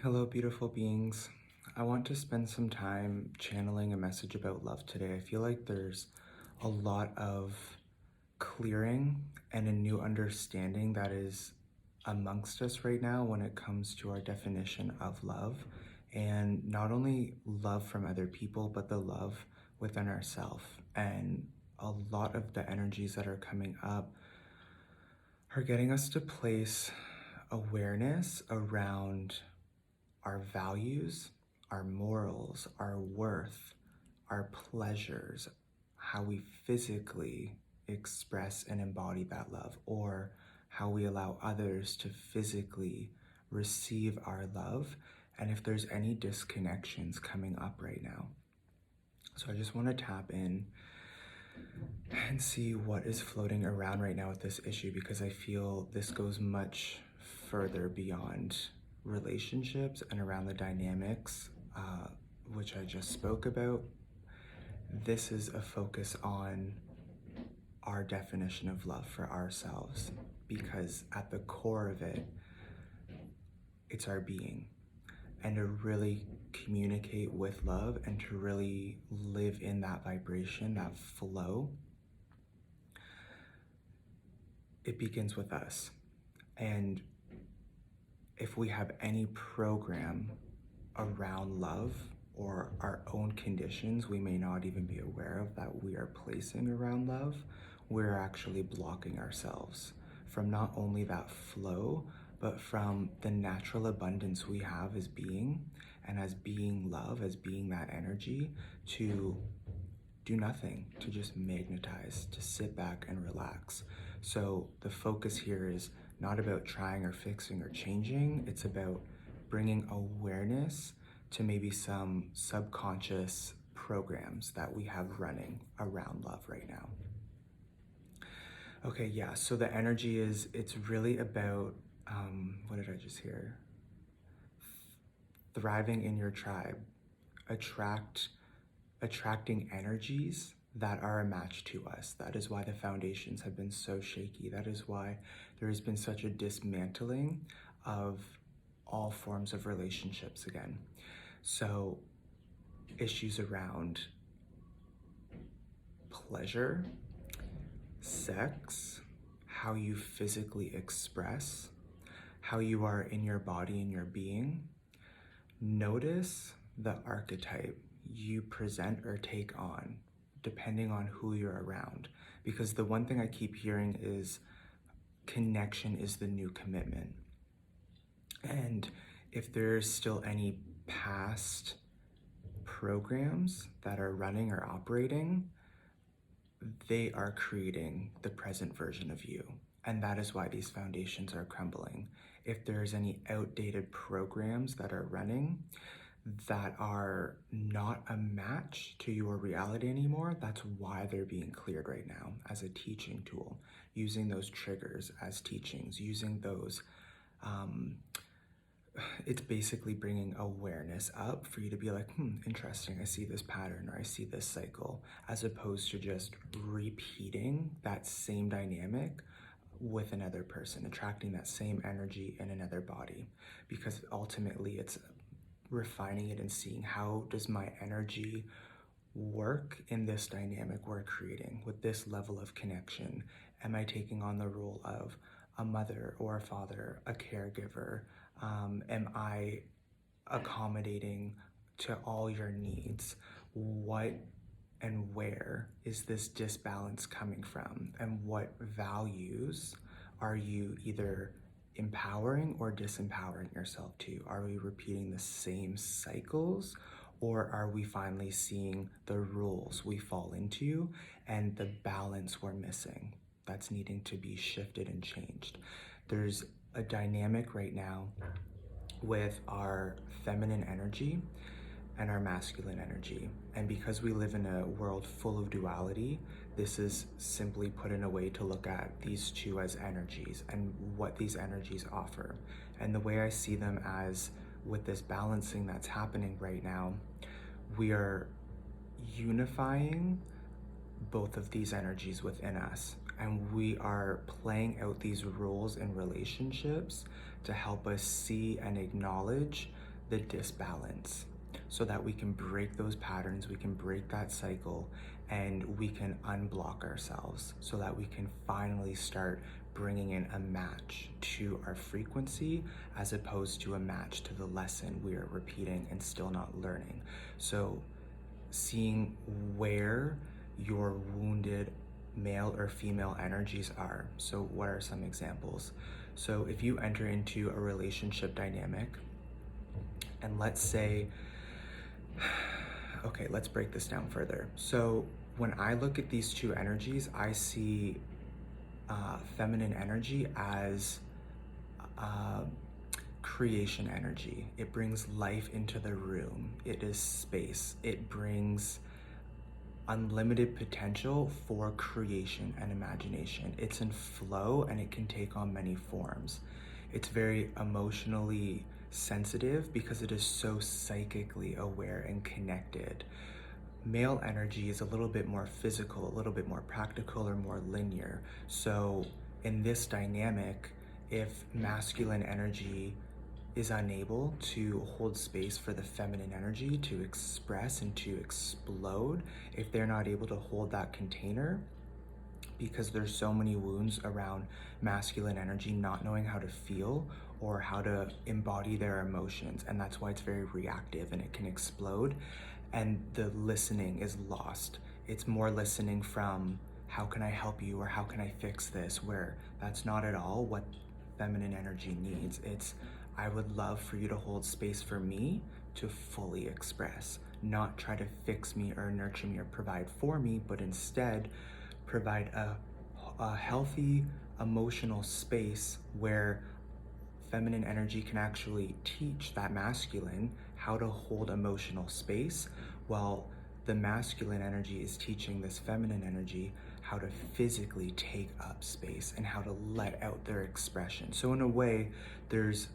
Hello, beautiful beings. I want to spend some time channeling a message about love today. I feel like there's a lot of clearing and a new understanding that is amongst us right now when it comes to our definition of love. And not only love from other people, but the love within ourselves. And a lot of the energies that are coming up are getting us to place awareness around our values, our morals, our worth, our pleasures, how we physically express and embody that love, or how we allow others to physically receive our love, and if there's any disconnections coming up right now. So I just want to tap in and see what is floating around right now with this issue, because I feel this goes much further beyond relationships and around the dynamics, which I just spoke about. This is a focus on our definition of love for ourselves, because at the core of it, it's our being. And to really communicate with love and to really live in that vibration, that flow, it begins with us. And if we have any program around love or our own conditions we may not even be aware of that we are placing around love, we're actually blocking ourselves from not only that flow, but from the natural abundance we have as being, and as being love, as being that energy, to do nothing, to just magnetize, to sit back and relax. So the focus here is not about trying or fixing or changing. It's about bringing awareness to maybe some subconscious programs that we have running around love right now. Okay, yeah, so the energy is, it's really about, what did I just hear? Thriving in your tribe, attracting energies that are a match to us. That is why the foundations have been so shaky. That is why there has been such a dismantling of all forms of relationships again. So issues around pleasure, sex, how you physically express, how you are in your body and your being. Notice the archetype you present or take on depending on who you're around, because the one thing I keep hearing is connection is the new commitment. And if there's still any past programs that are running or operating, they are creating the present version of you. And that is why these foundations are crumbling. If there's any outdated programs that are running that are not a match to your reality anymore, that's why they're being cleared right now as a teaching tool, using those triggers as teachings, using those, it's basically bringing awareness up for you to be like, interesting, I see this pattern or I see this cycle, as opposed to just repeating that same dynamic with another person, attracting that same energy in another body, because ultimately it's refining it and seeing how does my energy work in this dynamic we're creating with this level of connection. Am I taking on the role of a mother or a father, a caregiver? Am I accommodating to all your needs? What and where is this disbalance coming from? And what values are you either empowering or disempowering yourself to? Are we repeating the same cycles, or are we finally seeing the rules we fall into and the balance we're missing that's needing to be shifted and changed? There's a dynamic right now with our feminine energy and our masculine energy. And because we live in a world full of duality, this is simply put in a way to look at these two as energies and what these energies offer. And the way I see them as, with this balancing that's happening right now, we are unifying both of these energies within us. And we are playing out these roles in relationships to help us see and acknowledge the disbalance so that we can break those patterns, we can break that cycle, and we can unblock ourselves so that we can finally start bringing in a match to our frequency as opposed to a match to the lesson we are repeating and still not learning. So seeing where your wounded male or female energies are. So what are some examples? So if you enter into a relationship dynamic, and let's say, okay, let's break this down further. So when I look at these two energies, I see feminine energy as creation energy. It brings life into the room. It is space. It brings unlimited potential for creation and imagination. It's in flow and it can take on many forms. It's very emotionally sensitive because it is so psychically aware and connected. Male energy is a little bit more physical, a little bit more practical or more linear. So in this dynamic, if masculine energy is unable to hold space for the feminine energy to express and to explode, if they're not able to hold that container, because there's so many wounds around masculine energy not knowing how to feel or how to embody their emotions, and that's why it's very reactive and it can explode, and the listening is lost. It's more listening from how can I help you or how can I fix this, where that's not at all what feminine energy needs. It's I would love for you to hold space for me to fully express, not try to fix me or nurture me or provide for me, but instead provide a healthy emotional space where feminine energy can actually teach that masculine how to hold emotional space, while the masculine energy is teaching this feminine energy how to physically take up space and how to let out their expression. So in a way, there's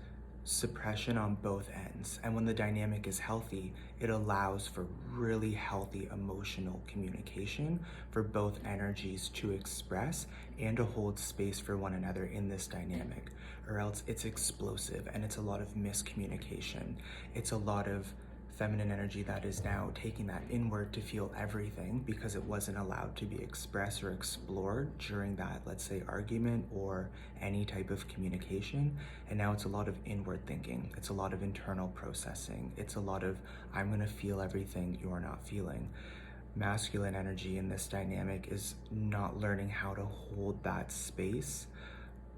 suppression on both ends. And when the dynamic is healthy, it allows for really healthy emotional communication for both energies to express and to hold space for one another in this dynamic. Or else it's explosive and it's a lot of miscommunication. It's a lot of feminine energy that is now taking that inward to feel everything because it wasn't allowed to be expressed or explored during that, let's say, argument or any type of communication. And now it's a lot of inward thinking. It's a lot of internal processing. It's a lot of, I'm gonna feel everything you're not feeling. Masculine energy in this dynamic is not learning how to hold that space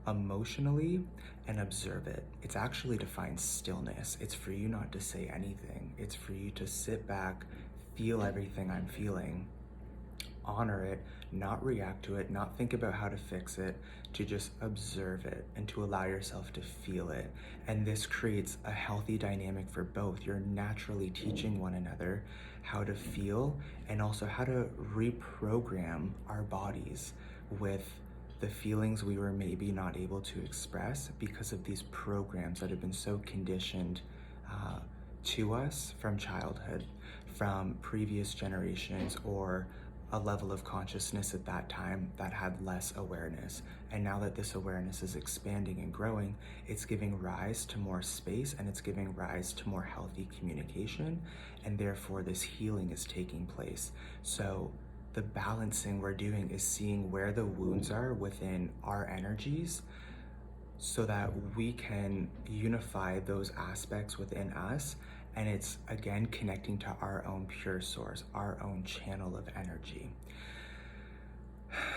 emotionally and observe it. It's actually to find stillness. It's for you not to say anything. It's for you to sit back, feel everything I'm feeling, honor it, not react to it, not think about how to fix it, to just observe it and to allow yourself to feel it. And this creates a healthy dynamic for both. You're naturally teaching one another how to feel and also how to reprogram our bodies with the feelings we were maybe not able to express because of these programs that have been so conditioned to us from childhood, from previous generations, or a level of consciousness at that time that had less awareness. And now that this awareness is expanding and growing, it's giving rise to more space and it's giving rise to more healthy communication, and therefore this healing is taking place. So the balancing we're doing is seeing where the wounds are within our energies so that we can unify those aspects within us. And it's again connecting to our own pure source, our own channel of energy.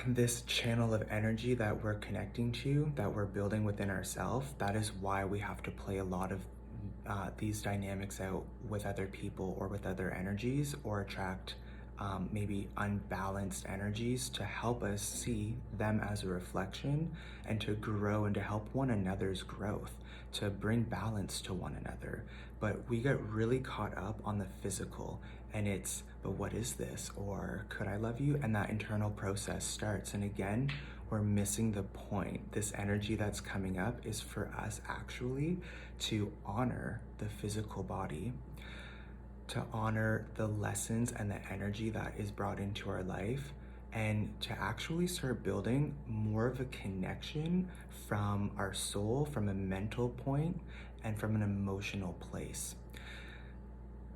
This channel of energy that we're connecting to, that we're building within ourselves, that is why we have to play a lot of these dynamics out with other people or with other energies, or attract maybe unbalanced energies to help us see them as a reflection and to grow and to help one another's growth, to bring balance to one another. But we get really caught up on the physical, and it's, but what is this? Or could I love you? And that internal process starts. And again, we're missing the point. This energy that's coming up is for us actually to honor the physical body, to honor the lessons and the energy that is brought into our life, and to actually start building more of a connection from our soul, from a mental point, and from an emotional place.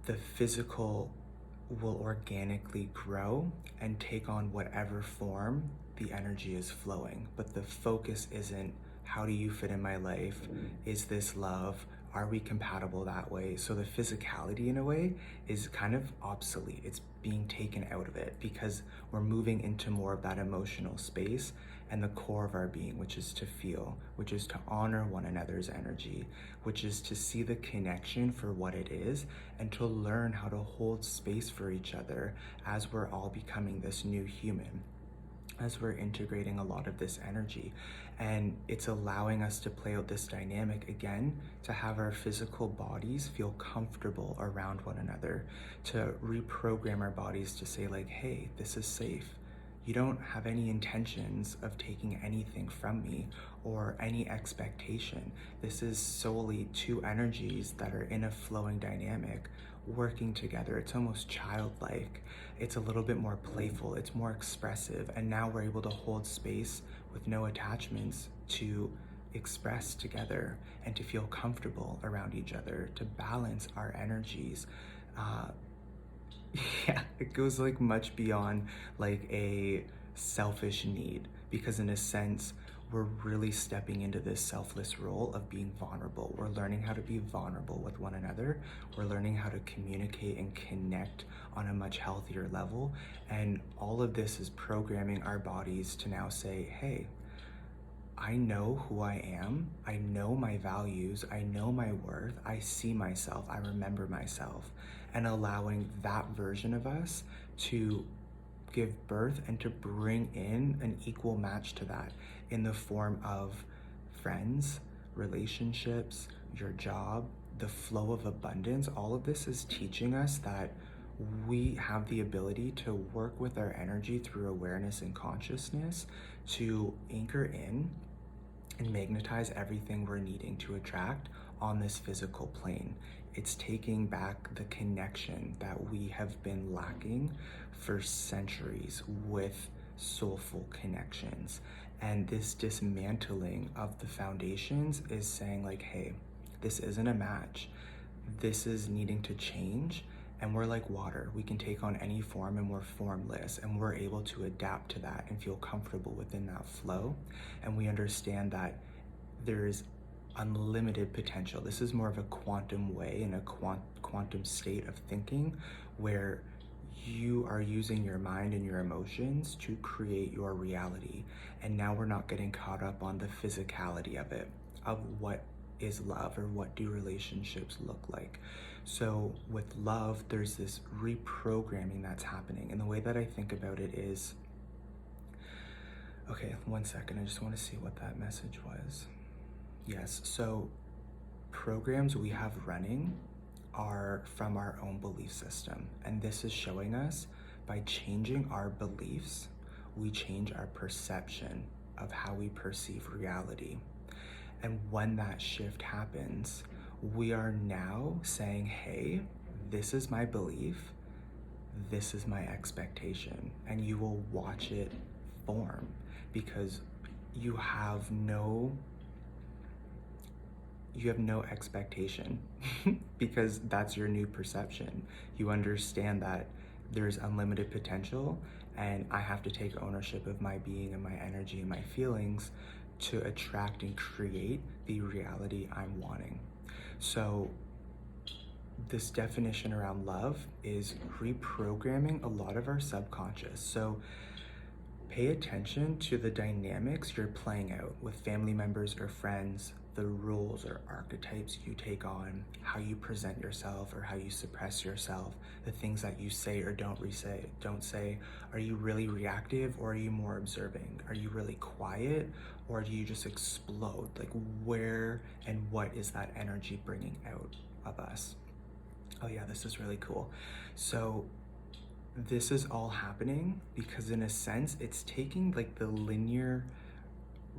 the physical will organically grow and take on whatever form the energy is flowing. But the focus isn't, how do you fit in my life? Is this love? Are we compatible that way? So the physicality, in a way, is kind of obsolete. It's being taken out of it because we're moving into more of that emotional space and the core of our being, which is to feel, which is to honor one another's energy, which is to see the connection for what it is and to learn how to hold space for each other as we're all becoming this new human, as we're integrating a lot of this energy. And it's allowing us to play out this dynamic again, to have our physical bodies feel comfortable around one another, to reprogram our bodies to say like, hey, this is safe. You don't have any intentions of taking anything from me or any expectation. This is solely two energies that are in a flowing dynamic working together. It's almost childlike. It's a little bit more playful. It's more expressive. And now we're able to hold space with no attachments to express together and to feel comfortable around each other, to balance our energies. Yeah, it goes like much beyond like a selfish need, because in a sense, we're really stepping into this selfless role of being vulnerable. We're learning how to be vulnerable with one another. We're learning how to communicate and connect on a much healthier level. And all of this is programming our bodies to now say, hey, I know who I am, I know my values, I know my worth, I see myself, I remember myself, and allowing that version of us to give birth and to bring in an equal match to that in the form of friends, relationships, your job, the flow of abundance. All of this is teaching us that we have the ability to work with our energy through awareness and consciousness to anchor in and magnetize everything we're needing to attract on this physical plane. It's taking back the connection that we have been lacking for centuries with soulful connections. And this dismantling of the foundations is saying like, hey, this isn't a match. This is needing to change. And we're like water. We can take on any form and we're formless, and we're able to adapt to that and feel comfortable within that flow. And we understand that there is unlimited potential. This is more of a quantum way and a quantum state of thinking where you are using your mind and your emotions to create your reality. And now we're not getting caught up on the physicality of it, of what is love or what do relationships look like. So with love, there's this reprogramming that's happening. And the way that I think about it is, okay, 1 second, I just want to see what that message was. Yes, so programs we have running are from our own belief system. And this is showing us by changing our beliefs, we change our perception of how we perceive reality. And when that shift happens, we are now saying, hey, this is my belief, this is my expectation, and you will watch it form because you have no expectation because that's your new perception. You understand that there's unlimited potential and I have to take ownership of my being and my energy and my feelings to attract and create the reality I'm wanting. So this definition around love is reprogramming a lot of our subconscious. So pay attention to the dynamics you're playing out with family members or friends, the rules or archetypes you take on, how you present yourself or how you suppress yourself, the things that you say or don't say. Are you really reactive or are you more observing? Are you really quiet or do you just explode? Like where and what is that energy bringing out of us? Oh yeah, this is really cool. So this is all happening because in a sense, it's taking like the linear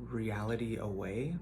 reality away.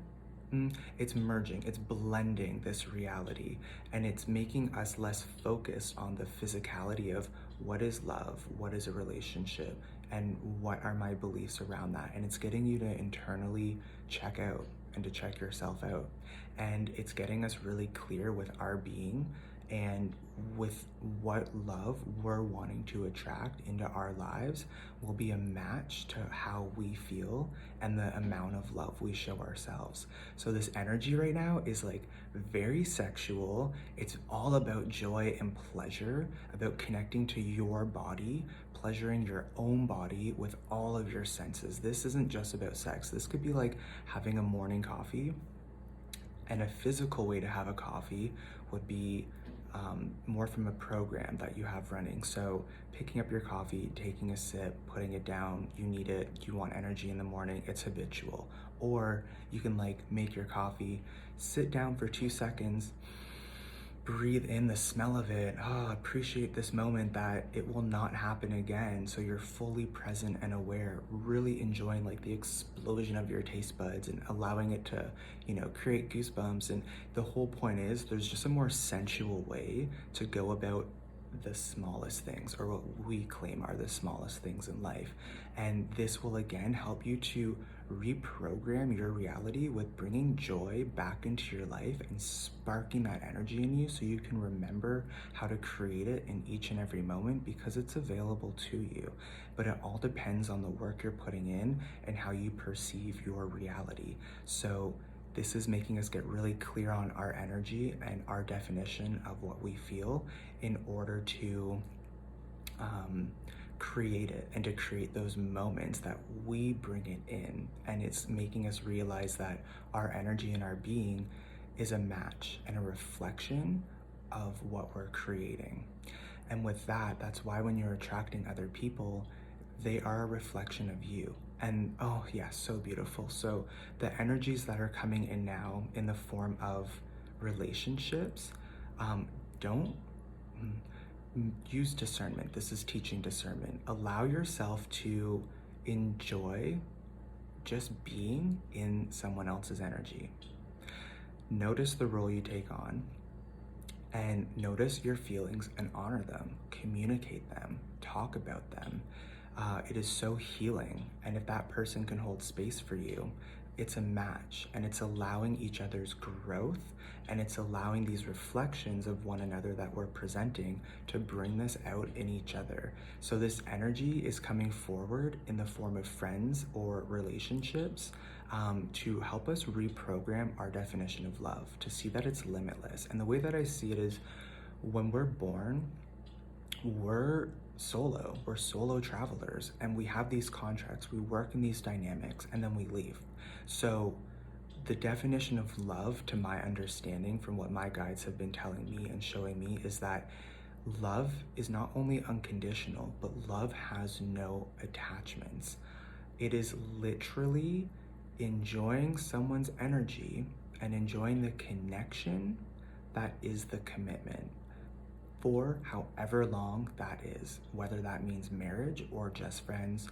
It's merging, it's blending this reality, and it's making us less focused on the physicality of what is love, what is a relationship, and what are my beliefs around that. And it's getting you to internally check out and to check yourself out. And it's getting us really clear with our being And with what love we're wanting to attract into our lives will be a match to how we feel and the amount of love we show ourselves. So this energy right now is like very sexual. It's all about joy and pleasure, about connecting to your body, pleasuring your own body with all of your senses. This isn't just about sex. This could be like having a morning coffee, and a physical way to have a coffee would be more from a program that you have running. So picking up your coffee, taking a sip, putting it down, you need it, you want energy in the morning, it's habitual. Or you can like make your coffee, sit down for 2 seconds, breathe in the smell of it. Appreciate this moment that it will not happen again. So you're fully present and aware, really enjoying like the explosion of your taste buds and allowing it to, create goosebumps. And the whole point is there's just a more sensual way to go about the smallest things, or what we claim are the smallest things in life. And this will again help you to reprogram your reality with bringing joy back into your life and sparking that energy in you so you can remember how to create it in each and every moment, because it's available to you. But it all depends on the work you're putting in and how you perceive your reality. So this is making us get really clear on our energy and our definition of what we feel in order to create it and to create those moments that we bring it in. And it's making us realize that our energy and our being is a match and a reflection of what we're creating. And with that, that's why when you're attracting other people, they are a reflection of you. And oh yeah, so beautiful. So the energies that are coming in now in the form of relationships, don't use discernment. This is teaching discernment. Allow yourself to enjoy just being in someone else's energy. Notice the role you take on, and notice your feelings and honor them, communicate them, talk about them. It is so healing. And if that person can hold space for you, it's a match, and it's allowing each other's growth, and it's allowing these reflections of one another that we're presenting to bring this out in each other. So this energy is coming forward in the form of friends or relationships, to help us reprogram our definition of love, to see that it's limitless. And the way that I see it is, when we're born, we're solo travelers, and we have these contracts, we work in these dynamics, and then we leave. So the definition of love, to my understanding from what my guides have been telling me and showing me, is that love is not only unconditional, but love has no attachments. It is literally enjoying someone's energy and enjoying the connection that is the commitment, for however long that is, whether that means marriage or just friends,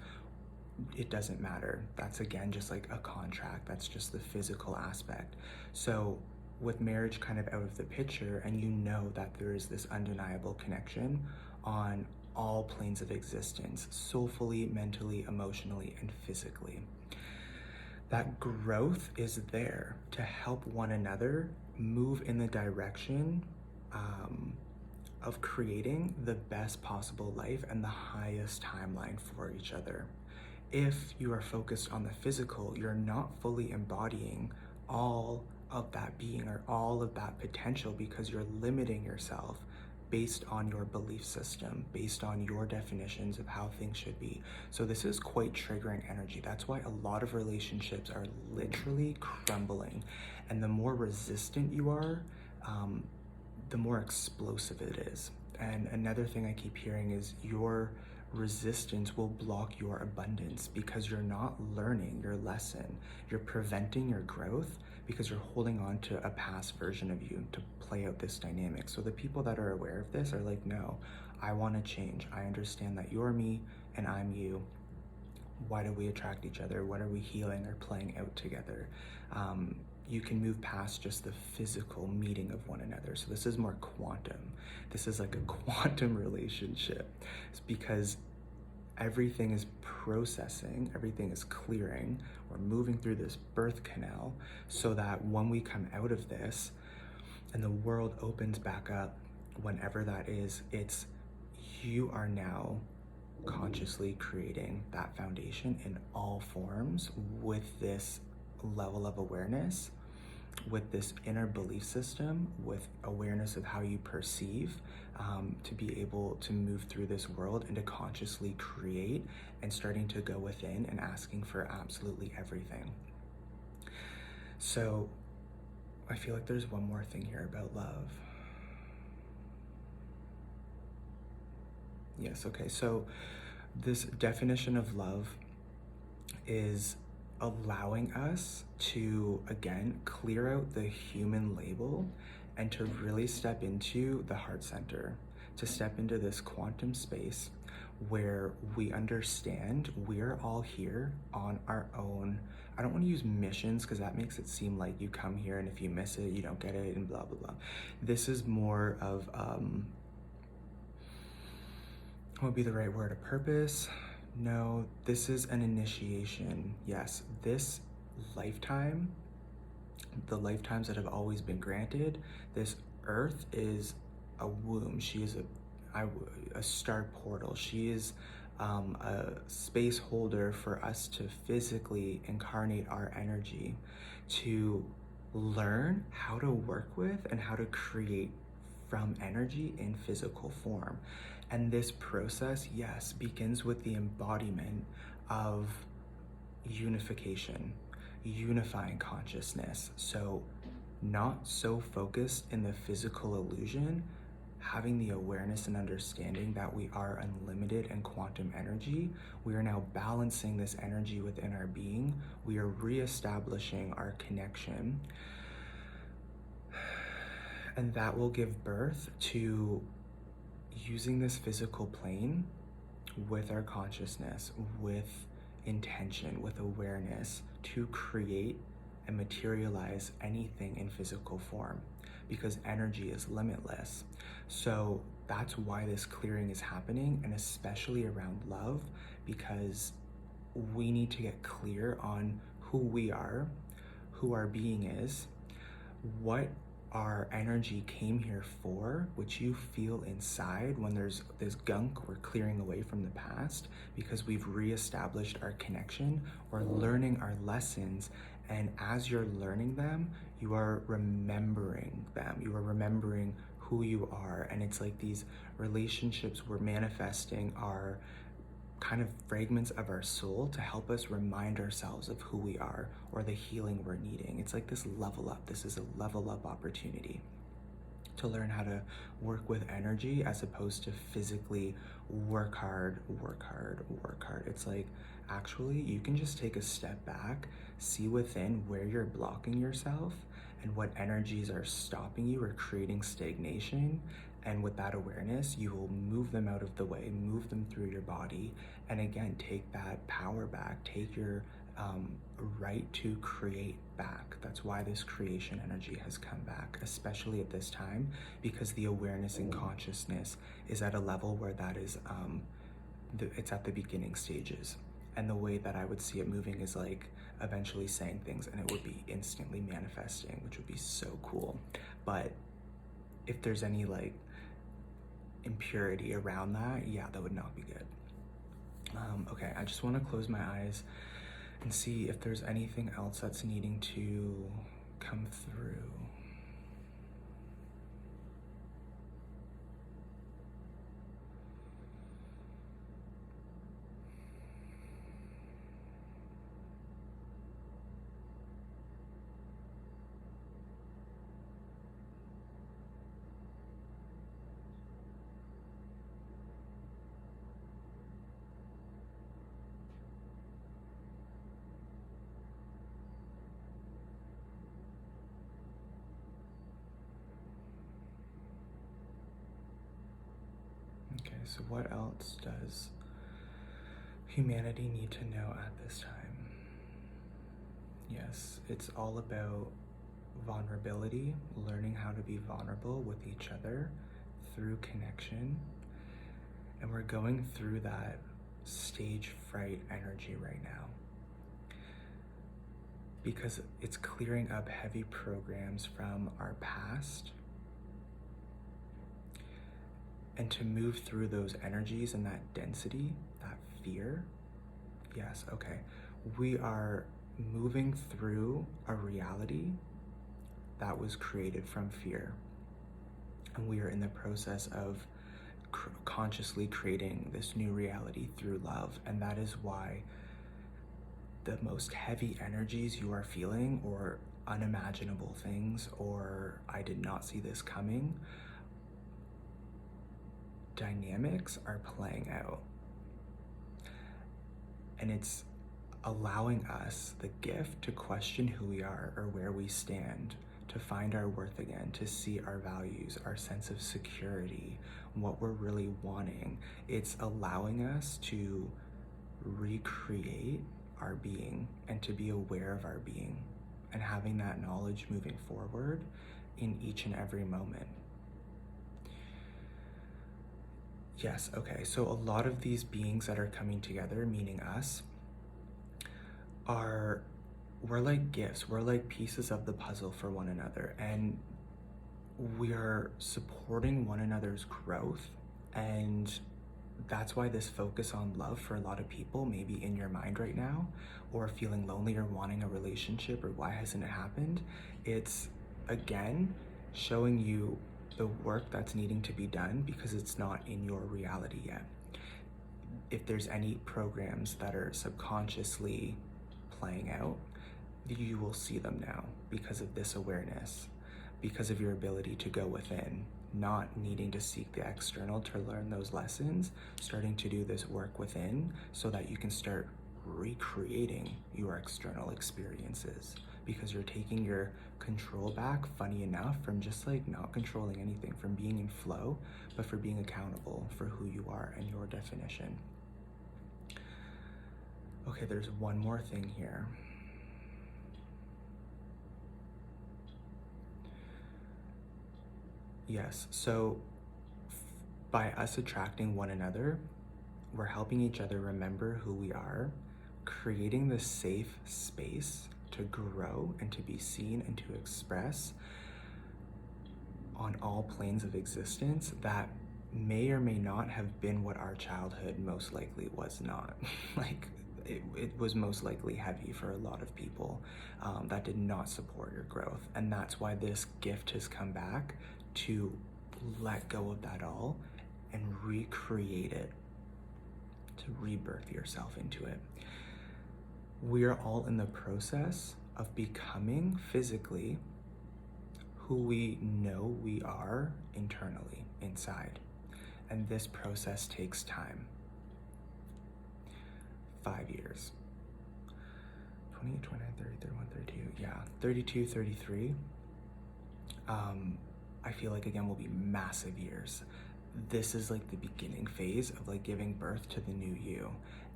it doesn't matter. That's again just like a contract. That's just the physical aspect. So with marriage kind of out of the picture, and you know that there is this undeniable connection on all planes of existence, soulfully, mentally, emotionally, and physically. That growth is there to help one another move in the direction of creating the best possible life and the highest timeline for each other. If you are focused on the physical, you're not fully embodying all of that being or all of that potential, because you're limiting yourself based on your belief system, based on your definitions of how things should be. So this is quite triggering energy. That's why a lot of relationships are literally crumbling. And the more resistant you are, the more explosive it is. And another thing I keep hearing is your resistance will block your abundance, because you're not learning your lesson. You're preventing your growth because you're holding on to a past version of you to play out this dynamic. So the people that are aware of this are like, no, I want to change. I understand that you're me and I'm you. Why do we attract each other? What are we healing or playing out together? You can move past just the physical meeting of one another. So this is more quantum. This is like a quantum relationship. It's because everything is processing, everything is clearing. We're moving through this birth canal so that when we come out of this and the world opens back up, whenever that is, it's you are now consciously creating that foundation in all forms with this level of awareness, with this inner belief system, with awareness of how you perceive, to be able to move through this world and to consciously create and starting to go within and asking for absolutely everything. So I feel like there's one more thing here about love. Yes, okay, so this definition of love is allowing us to, again, clear out the human label and to really step into the heart center, to step into this quantum space where we understand we're all here on our own. I don't want to use missions because that makes it seem like you come here and if you miss it, you don't get it and blah, blah, blah. This is more of, what would be the right word? A purpose? No, this is an initiation. Yes, this lifetime, the lifetimes that have always been granted, this earth is a womb. She is a star portal. She is a space holder for us to physically incarnate our energy, to learn how to work with and how to create from energy in physical form. And this process, yes, begins with the embodiment of unification, unifying consciousness. So not so focused in the physical illusion, having the awareness and understanding that we are unlimited in quantum energy. We are now balancing this energy within our being. We are reestablishing our connection. And that will give birth to using this physical plane with our consciousness, with intention, with awareness to create and materialize anything in physical form, because energy is limitless. So that's why this clearing is happening, and especially around love, because we need to get clear on who we are, who our being is, what our energy came here for, which you feel inside when there's this gunk we're clearing away from the past, because we've reestablished our connection or learning our lessons. And as you're learning them, you are remembering them. You are remembering who you are. And it's like these relationships we're manifesting are kind of fragments of our soul to help us remind ourselves of who we are or the healing we're needing. It's like this level up. This is a level up opportunity to learn how to work with energy as opposed to physically work hard, work hard, work hard. It's like, actually, you can just take a step back, see within where you're blocking yourself and what energies are stopping you or creating stagnation. And with that awareness, you will move them out of the way, move them through your body, and again, take that power back, take your right to create back. That's why this creation energy has come back, especially at this time, because the awareness and consciousness is at a level where that is, it's at the beginning stages. And the way that I would see it moving is like eventually saying things and it would be instantly manifesting, which would be so cool. But if there's any like impurity around that, yeah, that would not be good. Okay, I just want to close my eyes and see if there's anything else that's needing to come through. Okay, so what else does humanity need to know at this time? Yes, it's all about vulnerability, learning how to be vulnerable with each other through connection. And we're going through that stage fright energy right now, because it's clearing up heavy programs from our past. and to move through those energies and that density, that fear. Yes, okay. We are moving through a reality that was created from fear. And we are in the process of consciously creating this new reality through love. And that is why the most heavy energies you are feeling, or unimaginable things, or I did not see this coming, dynamics are playing out. And it's allowing us the gift to question who we are or where we stand, to find our worth again, to see our values, our sense of security, what we're really wanting. It's allowing us to recreate our being and to be aware of our being and having that knowledge moving forward in each and every moment. Yes, okay, so a lot of these beings that are coming together, meaning us, we're like gifts, we're like pieces of the puzzle for one another, and we are supporting one another's growth. And that's why this focus on love for a lot of people, maybe in your mind right now, or feeling lonely or wanting a relationship, or why hasn't it happened? It's, again, showing you the work that's needing to be done because it's not in your reality yet. If there's any programs that are subconsciously playing out, you will see them now because of this awareness, because of your ability to go within, not needing to seek the external to learn those lessons, starting to do this work within so that you can start recreating your external experiences, because you're taking your control back, funny enough, from just like not controlling anything, from being in flow, but for being accountable for who you are and your definition. Okay, there's one more thing here. Yes, so by us attracting one another, we're helping each other remember who we are, creating this safe space to grow and to be seen and to express on all planes of existence that may or may not have been what our childhood most likely was not. Like, it was most likely heavy for a lot of people that did not support your growth. And that's why this gift has come back, to let go of that all and recreate it, to rebirth yourself into it. We are all in the process of becoming physically who we know we are internally, inside. And this process takes time. 5 years. 28, 29, 30, 31, 32. Yeah, 32, 33. I feel like, again, will be massive years. This is like the beginning phase of like giving birth to the new you.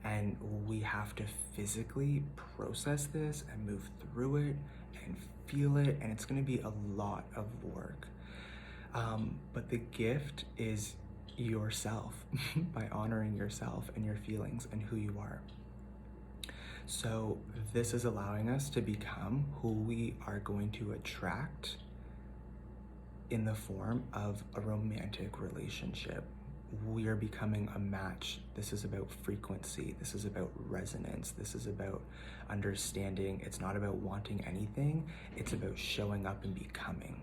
And we have to physically process this and move through it and feel it. And it's going to be a lot of work. But the gift is yourself by honoring yourself and your feelings and who you are. So this is allowing us to become who we are going to attract in the form of a romantic relationship. We are becoming a match. This is about frequency. This is about resonance. This is about understanding. It's not about wanting anything. It's about showing up and becoming,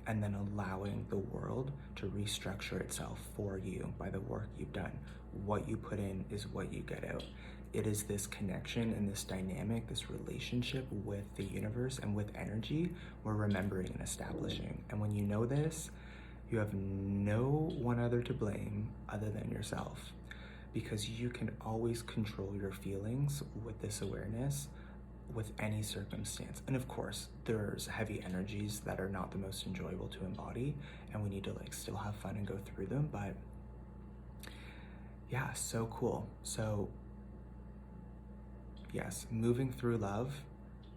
and then allowing the world to restructure itself for you by the work you've done. What you put in is what you get out. It is this connection and this dynamic, this relationship with the universe and with energy we're remembering and establishing. And when you know this, you have no one other to blame other than yourself, because you can always control your feelings with this awareness, with any circumstance. And of course, there's heavy energies that are not the most enjoyable to embody, and we need to like still have fun and go through them. But yeah, so cool. So yes, moving through love,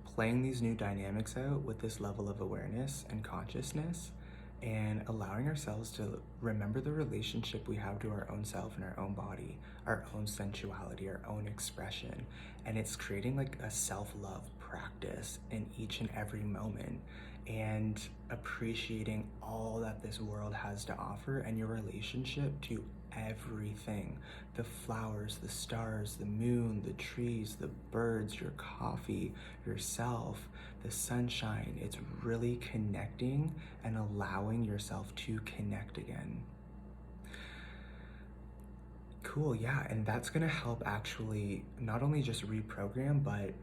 playing these new dynamics out with this level of awareness and consciousness, and allowing ourselves to remember the relationship we have to our own self and our own body, our own sensuality, our own expression. And it's creating like a self-love practice in each and every moment. and appreciating all that this world has to offer and your relationship to everything. The flowers, the stars, the moon, the trees, the birds, your coffee, yourself, the sunshine. It's really connecting and allowing yourself to connect again. Cool, yeah, and that's gonna help actually not only just reprogram, but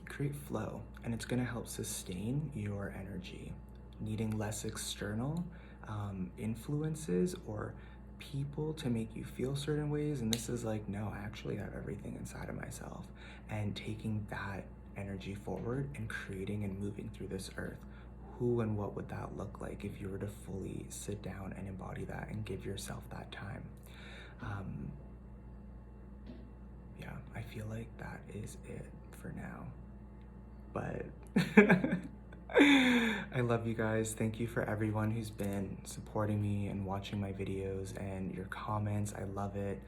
create flow, and it's gonna help sustain your energy, needing less external influences or people to make you feel certain ways. And this is like, no, I actually have everything inside of myself, and taking that energy forward and creating and moving through this earth. Who and what would that look like if you were to fully sit down and embody that and give yourself that time? Yeah, I feel like that is it for now. But I love you guys. Thank you for everyone who's been supporting me and watching my videos and your comments. I love it.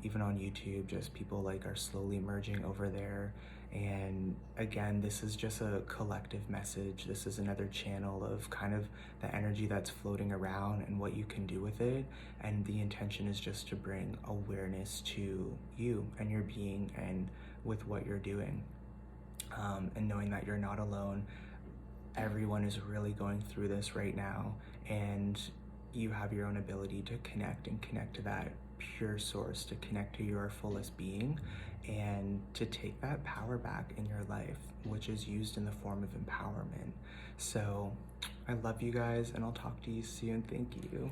Even on YouTube, just people like are slowly merging over there. And again, this is just a collective message. This is another channel of kind of the energy that's floating around and what you can do with it. And the intention is just to bring awareness to you and your being and with what you're doing. And knowing that you're not alone. Everyone is really going through this right now, and you have your own ability to connect and connect to that pure source, to connect to your fullest being, and to take that power back in your life, which is used in the form of empowerment. So I love you guys, and I'll talk to you soon. Thank you.